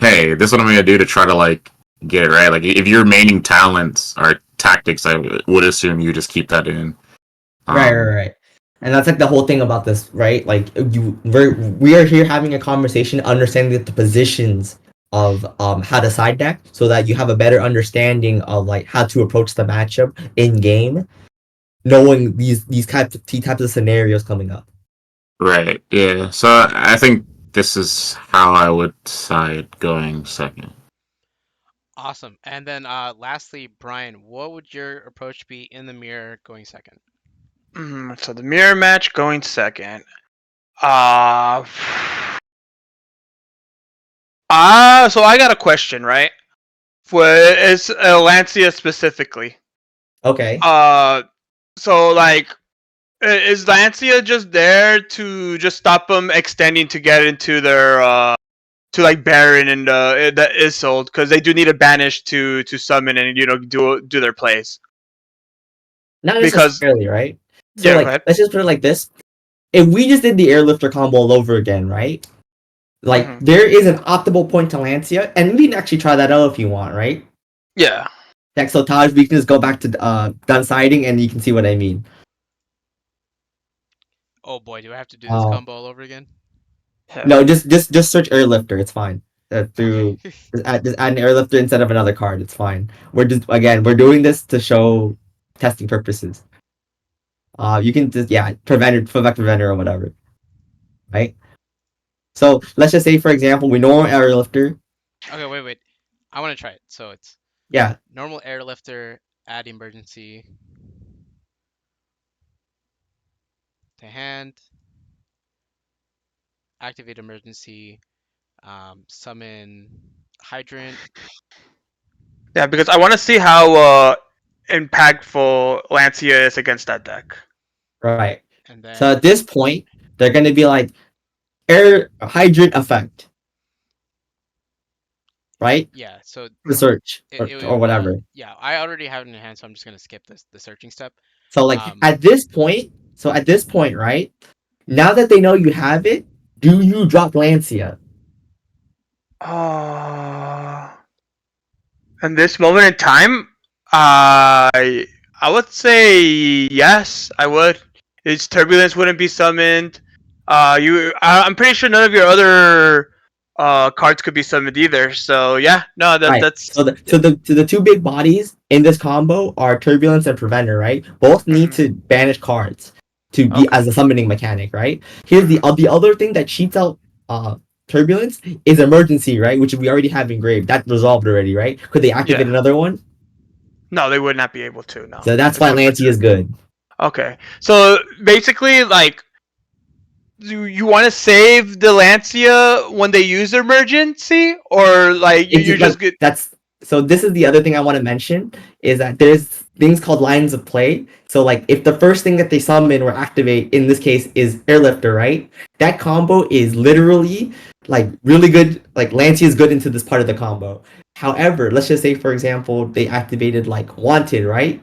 hey, this is what I'm gonna do to try to like get it right. Like if your remaining talents are tactics, I would assume you just keep that in. Right. And that's like the whole thing about this, right? Like we are here having a conversation, understanding the positions of how to side deck, so that you have a better understanding of like how to approach the matchup in game, knowing these types of scenarios coming up. Right. Yeah. So I think this is how I would side going second. Awesome. And then lastly, Brian, what would your approach be in the mirror going second? So the mirror match going second. Uh, so I got a question, right? For it's Lancia specifically. Okay. So like, is Lancia just there to just stop them extending to get into their to like Baron and the Isold, because they do need a banish to summon and do their plays. Not Because necessarily, right? So yeah, go like ahead. let's just put it like this. If we just did the airlifter combo all over again, right? Like Mhm. there is an optimal point to Lancia, and we can actually try that out if you want, right? Yeah. Like so Taj, we can just go back to gun siding and you can see what I mean. Oh boy, do I have to do this Uh, combo all over again? Yeah. no, just search airlifter, it's fine. Okay. Through just add an airlifter instead of another card, it's fine. We're doing this to show testing purposes. You can just preventer or whatever, right? So let's just say for example we know airlifter. Okay, wait. I want to try it. So it's Yeah, normal airlifter, add emergency to hand, activate emergency, summon hydrant. Yeah, because I want to see how impactful Lancia is against that deck. right. And So at then this point they're gonna be like air hydrant effect, right? yeah, so The search it or would be whatever. yeah. I already have it in hand, so I'm just gonna skip this the searching step. So like at this point, right? Now that they know you have it, do you drop Lancia? Uh, in this moment in time, I would say yes. I would. Its turbulence wouldn't be summoned. I'm pretty sure none of your other cards could be summoned either. So yeah, no, Right. that's So the yeah. so the two big bodies in this combo are Turbulence and Preventer, right? Both need Mhm. to banish cards to be Okay. as a summoning mechanic, right? Here's Mhm. the other thing that cheats out Turbulence is Emergency, right? Which we already have engraved. That's resolved already, right? Could they activate Yeah. another one? No, they would not be able to. No, So that's why except for Lancia is good. okay. So basically, like, you want to save the Lancia when they use emergency, or like you're just Like good? that's so this is the other thing I want to mention is that there's things called lines of play. So like if the first thing that they summon or activate in this case is airlifter, right? That combo is literally like really good. Like Lancia is good into this part of the combo. However, let's just say for example they activated like wanted, right?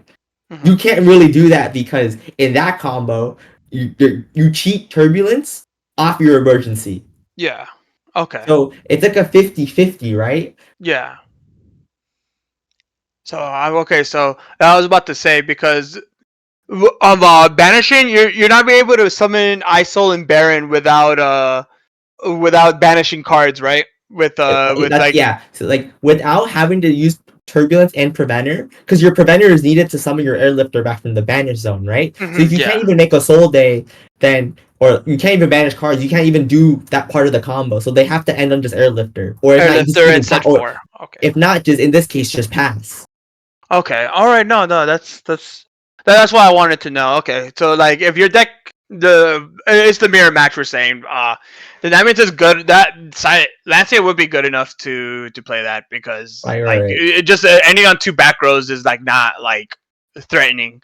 Mhm. You can't really do that because in that combo you cheat turbulence off your emergency. Yeah. Okay. So it's like a 50-50, right? Yeah. So I'm okay. So I was about to say because banishing, you're not be able to summon Isol and Baron without banishing cards, right? With That's like yeah. So like without having to use turbulence and preventer, because your preventer is needed to summon your airlifter back from the banish zone, right? So if you can't yeah, even make a soul day, then or you can't even banish cards, you can't even do that part of the combo. So they have to end on just airlifter, or if not, just Airlifter even and set or 4. Okay. if not, just in this case, just pass. Okay. All right. No, that's what I wanted to know. Okay. So like if your deck it's the mirror match we're saying, then that means it's good. That side Lancia would be good enough to play that because like Right. it just ending on 2 back rows is like not like threatening.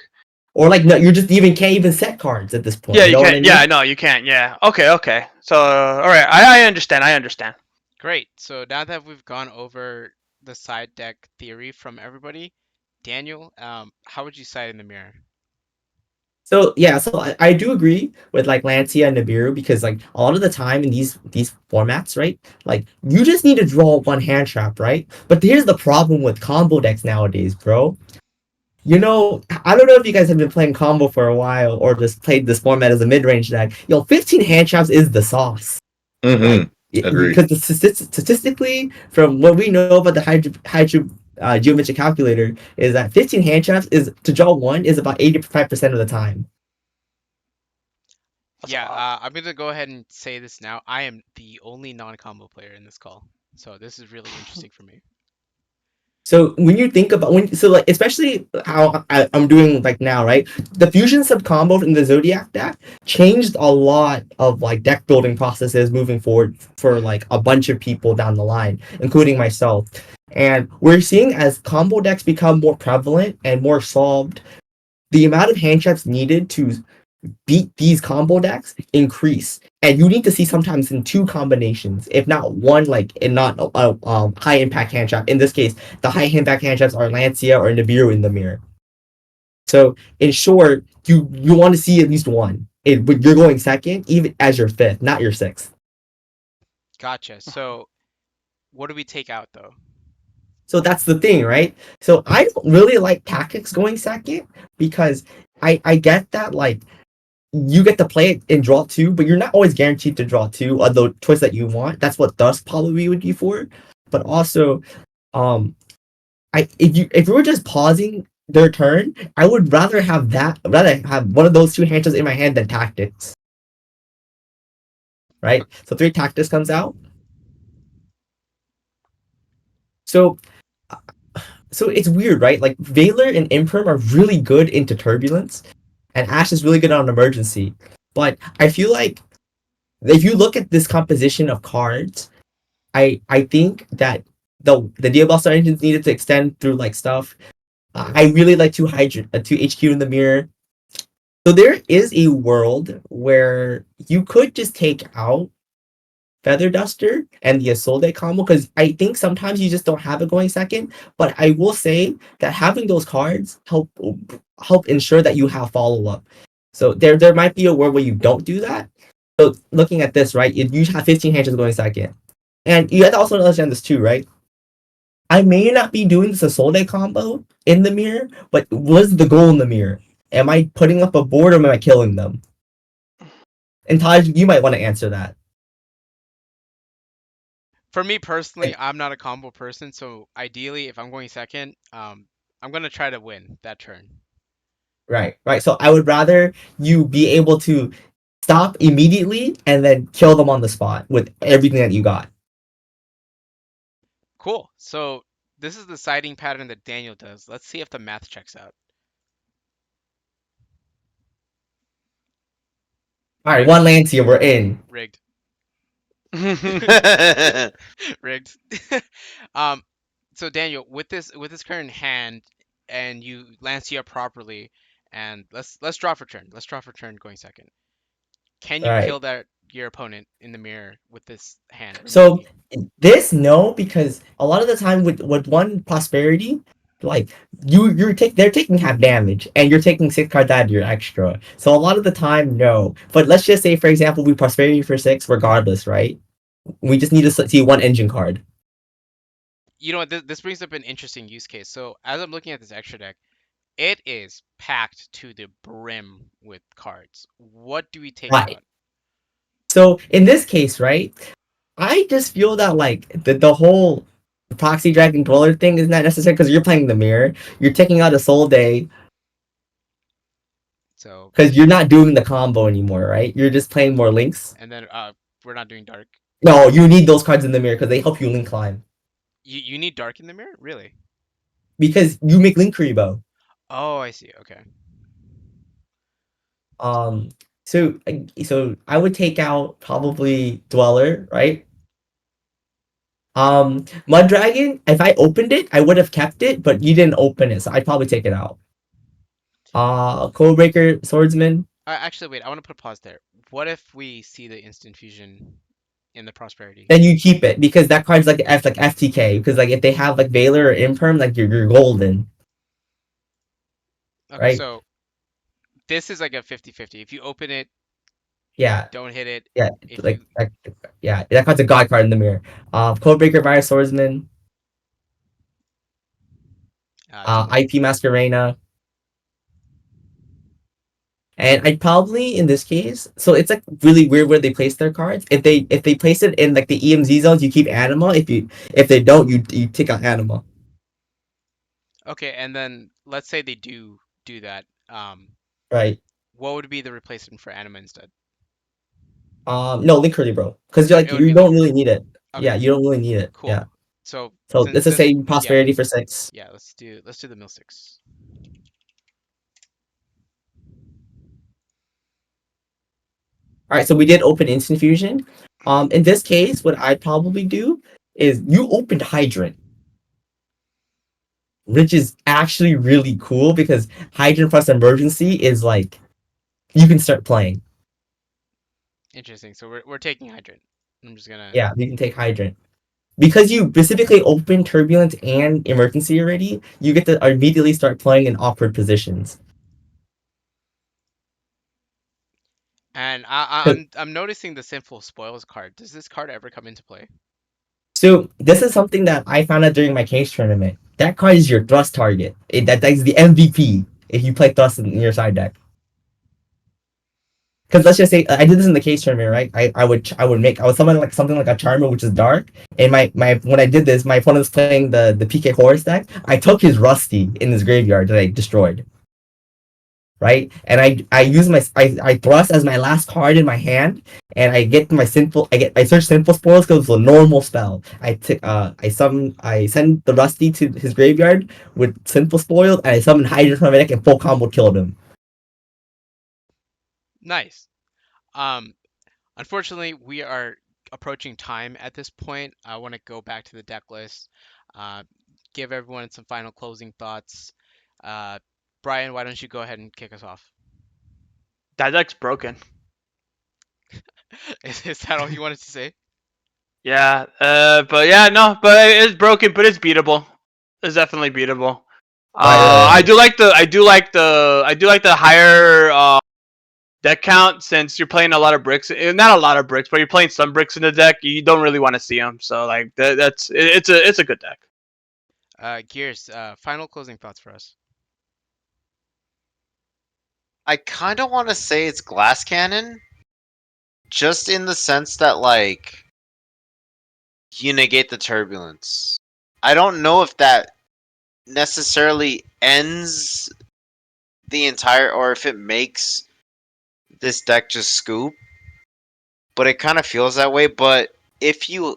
Or like no, you just even can't even set cards at this point. Yeah, You you know what I can't. Yeah, mean? no, you can't. Yeah. Okay. Okay. So all right, I understand. I understand. Great. So now that we've gone over the side deck theory from everybody, Daniel, how would you side in the mirror? So yeah, so I do agree with like Lancia and Nibiru because like a lot of the time in these formats, right? Like you just need to draw one hand trap, right? But here's the problem with combo decks nowadays, bro. You know, I don't know if you guys have been playing combo for a while or just played this format as a mid-range deck. 15 hand traps is the sauce. Like Agree. because statistically, from what we know about the Hydra geometric calculator, is that 15 hand traps is to draw one is about 85% of the time. That's a Yeah, lot. I'm gonna go ahead and say this now. I am the only non-combo player in this call, so this is really interesting for me. So when you think about like especially how I'm doing like now, right? The fusion sub combo in the Zodiac deck changed a lot of like deck building processes moving forward for like a bunch of people down the line, including myself. And we're seeing as combo decks become more prevalent and more solved, the amount of hand traps needed to beat these combo decks increase. And you need to see sometimes in two combinations, if not one, like and not high impact hand trap. In this case, the high impact hand traps are Lancia or Nibiru in the mirror. So in short, you want to see at least one. But you're going second, even as your fifth, not your sixth. Gotcha. So what do we take out though? So that's the thing, right? So I don't really like tactics going second because I get that like you get to play it and draw two, but you're not always guaranteed to draw two of the choice that you want. That's what Dust probably would be for. But also, um, if you were just pausing their turn, I would rather have one of those two hands in my hand than tactics. Right? So three tactics comes out. So so it's weird, right? Like Valor and Imperm are really good into turbulence, and Ash is really good on emergency. But I feel like if you look at this composition of cards, I think that the Diablo engines needed to extend through like stuff. I really like two HQ in the mirror. So there is a world where you could just take out Feather Duster and the Isolde combo because I think sometimes you just don't have it going second. But I will say that having those cards help ensure that you have follow up. So there might be a world where you don't do that. So looking at this, right, you have 15 hands going second. And you have to also understand this too, right? I may not be doing this Isolde combo in the mirror, but what's the goal in the mirror? Am I putting up a board or am I killing them? And Taj, you might want to answer that. For me personally, And- I'm not a combo person, so ideally, if I'm going second, I'm gonna try to win that turn. right. So I would rather you be able to stop immediately and then kill them on the spot with everything that you got. Cool. So this is the siding pattern that Daniel does. Let's see if the math checks out. All right, Rigged. one Lancia, we're in. Rigged. Yeah. Rigged. um, so Daniel, with this current hand, and you Lancia properly, and let's draw for turn. Let's draw for turn going second. Can All you right. kill your opponent in the mirror with this hand So immediately? this no, because a lot of the time with one prosperity, like they're taking half damage and you're taking 6 cards out of your extra. So a lot of the time, no. But let's just say, for example, we prosperity for 6 regardless, right? We just need to see one engine card. You know what? This brings up an interesting use case. So as I'm looking at this extra deck, it is packed to the brim with cards. What do we take Right. out? So in this case, right, I just feel that like the whole proxy dragon dweller thing is not necessary because you're playing the mirror. You're taking out a soul day So, because you're not doing the combo anymore, right? You're just playing more links. and then we're not doing dark. No, you need those cards in the mirror because they help you link climb. You need dark in the mirror? Really? Because you make link Kuribo. Oh, I see. Okay. Um, so I would take out probably Dweller, right? Mud Dragon. If I opened it, I would have kept it, but you didn't open it, so I'd probably take it out. Codebreaker, Swordsman. Actually, wait. I want to put a pause there. What if we see the instant fusion in the prosperity? Then you keep it because that card's like FTK. Because like if they have like Valor or Imperm, like you're golden, Okay, right? so this is like a 50-50. If you open it, Yeah, don't hit it. yeah, If like you yeah, that card's a god card in the mirror. Codebreaker, Virus Swordsman, Demon. IP Masquerena. And I'd probably in this case, so it's like really weird where they place their cards. If they place it in like the EMZ zones, you keep Anima. If they don't, you take out Anima. Okay, and then let's say they do that. Right. What would be the replacement for Anima instead? No, Link Curly, bro, because It would you be don't Link. really need it. Okay, Yeah, you don't really need it. cool. Yeah. So So let's just since say yeah, prosperity for 6. yeah, let's do the mill six. All right, so we did open Instant Fusion. In this case, what I'd probably do is you opened Hydrant, which is actually really cool because Hydrant plus Emergency is like you can start playing. Interesting. So we're taking Hydrant. I'm just gonna. Yeah, you can take Hydrant. Because you specifically open Turbulence and Emergency already, you get to immediately start playing in awkward positions. And I'm noticing the Sinful Spoils card. Does this card ever come into play? So this is something that I found out during my case tournament. That card is your thrust target. That is the MVP if you play thrust in your side deck. Because let's just say I did this in the case tournament, right? I was summon like something like a Charmer, which is dark. And my when I did this, my opponent was playing the PK Horror stack. I took his Rusty in his graveyard that I destroyed. Right, and I use I thrust as my last card in my hand, and I search simple spoils because it's a normal spell. I send the Rusty to his graveyard with simple spoils, and I summon Hydra from my deck and full combo killed him. Nice. Unfortunately, we are approaching time at this point. I want to go back to the deck list, uh, give everyone some final closing thoughts. Uh, Brian, why don't you go ahead and kick us off? That deck's broken. Is that all you wanted to say? Yeah, but yeah, no, but it's broken, but it's beatable. It's definitely beatable. Right. I do like the higher deck count since you're playing a lot of bricks. Not a lot of bricks, but you're playing some bricks in the deck. You don't really want to see them, so like it's a good deck. Gears, final closing thoughts for us. I kind of want to say it's glass cannon, just in the sense that like you negate the turbulence. I don't know if that necessarily ends the entire, or if it makes this deck just scoop, but it kind of feels that way. But if you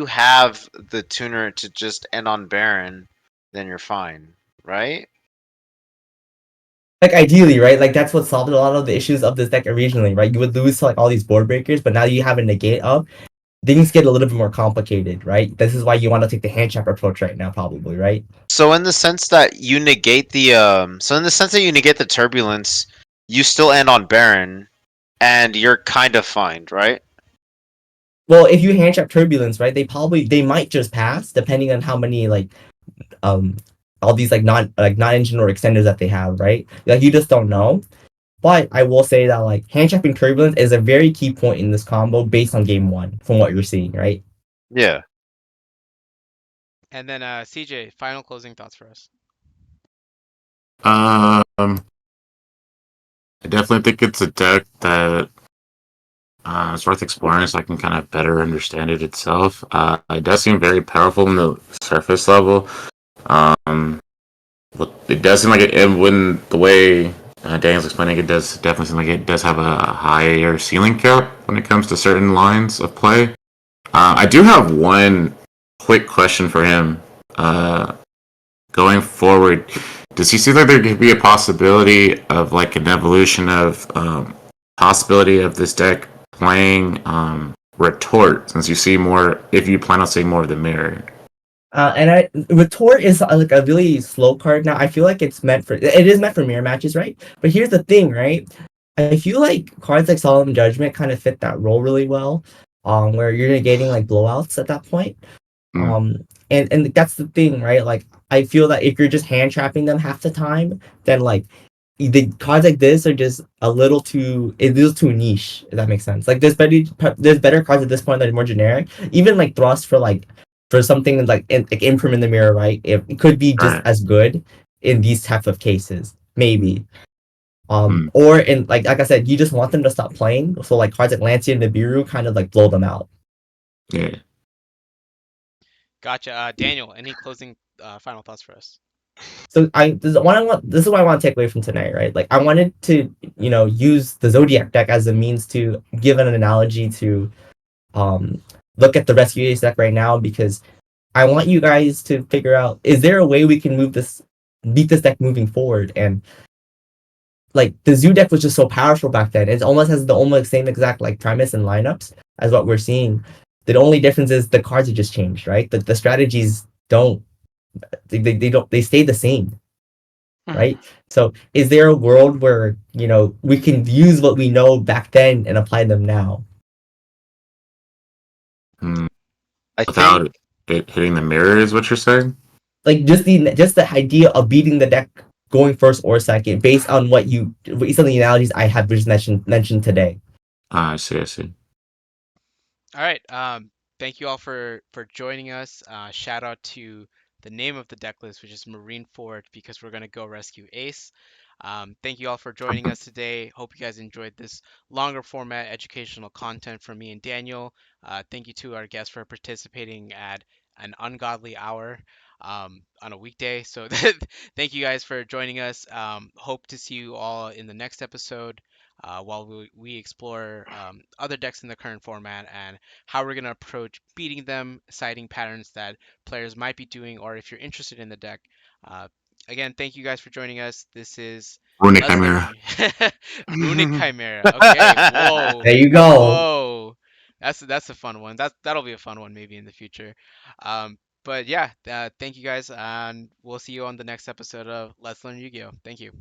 have the tuner to just end on Baron, then you're fine, right? Like ideally, right? Like that's what solved a lot of the issues of this deck originally, right? You would lose to like all these board breakers, but now you have a negate up. Things get a little bit more complicated, right? This is why you want to take the hand trap approach right now, probably, right? So in the sense that you negate the turbulence, you still end on Baron, and you're kind of fine, right? Well, if you hand trap Turbulence, right? They might just pass, depending on how many like um all these like non engine or extenders that they have, right? Like you just don't know. But I will say that like hand trapping Turbulence is a very key point in this combo based on game one, from what you're seeing, right? Yeah. And then CJ, final closing thoughts for us. I definitely think it's a deck that it's worth exploring so I can kind of better understand it itself. It does seem very powerful on the surface level. But it does seem like and when the way Daniel's explaining it, does definitely seem like it does have a higher ceiling cap when it comes to certain lines of play. I do have one quick question for him. Going forward, does he see that there could be a possibility of like an evolution of possibility of this deck playing retort, since you see more, if you plan on seeing more of the mirror? And Retort is like a really slow card now. I feel like it is meant for mirror matches, right? But here's the thing, right? I feel like cards like Solemn Judgment kind of fit that role really well. Where you're negating like blowouts at that point. Mm. And that's the thing, right? Like I feel that if you're just hand trapping them half the time, then like the cards like this are just a little too niche, if that makes sense. Like there's better cards at this point that are more generic. Even like thrust for something like like imprint in the mirror, right? It could be just Right. as good in these type of cases, maybe. Hmm. Or in like I said, you just want them to stop playing. So like cards like Lancia and Nibiru kind of like blow them out. Yeah. Gotcha. Daniel, any closing final thoughts for us? So this is what I want to take away from tonight, right? Like I wanted to, use the Zodiac deck as a means to give an analogy to um look at the Rescue Ace deck right now, because I want you guys to figure out, is there a way we can beat this deck moving forward? And like the Zoo deck was just so powerful back then. It almost has the almost same exact like premise and lineups as what we're seeing. The only difference is the cards have just changed, right? The strategies don't they don't they stay the same, Mhm. right? So is there a world where, we can use what we know back then and apply them now? Hmm. I think Without it hitting the mirror is what you're saying? Like just the idea of beating the deck going first or second based on based on the analogies I have just mentioned today. Ah, I see. I see. All right. Thank you all for joining us. Shout out to the name of the deck list, which is Marine Ford, because we're gonna go rescue Ace. Thank you all for joining us today. Hope you guys enjoyed this longer format educational content from me and Daniel. Thank you to our guests for participating at an ungodly hour on a weekday. So thank you guys for joining us. Hope to see you all in the next episode. While we explore other decks in the current format and how we're going to approach beating them, citing patterns that players might be doing, or if you're interested in the deck. Uh, Again, thank you guys for joining us. This is Runic Let's Learn Chimera. You. Runic Chimera. Okay, whoa, There you go. whoa. That's a fun one. That'll be a fun one maybe in the future. But yeah, thank you guys, and we'll see you on the next episode of Let's Learn Yu-Gi-Oh. Thank you.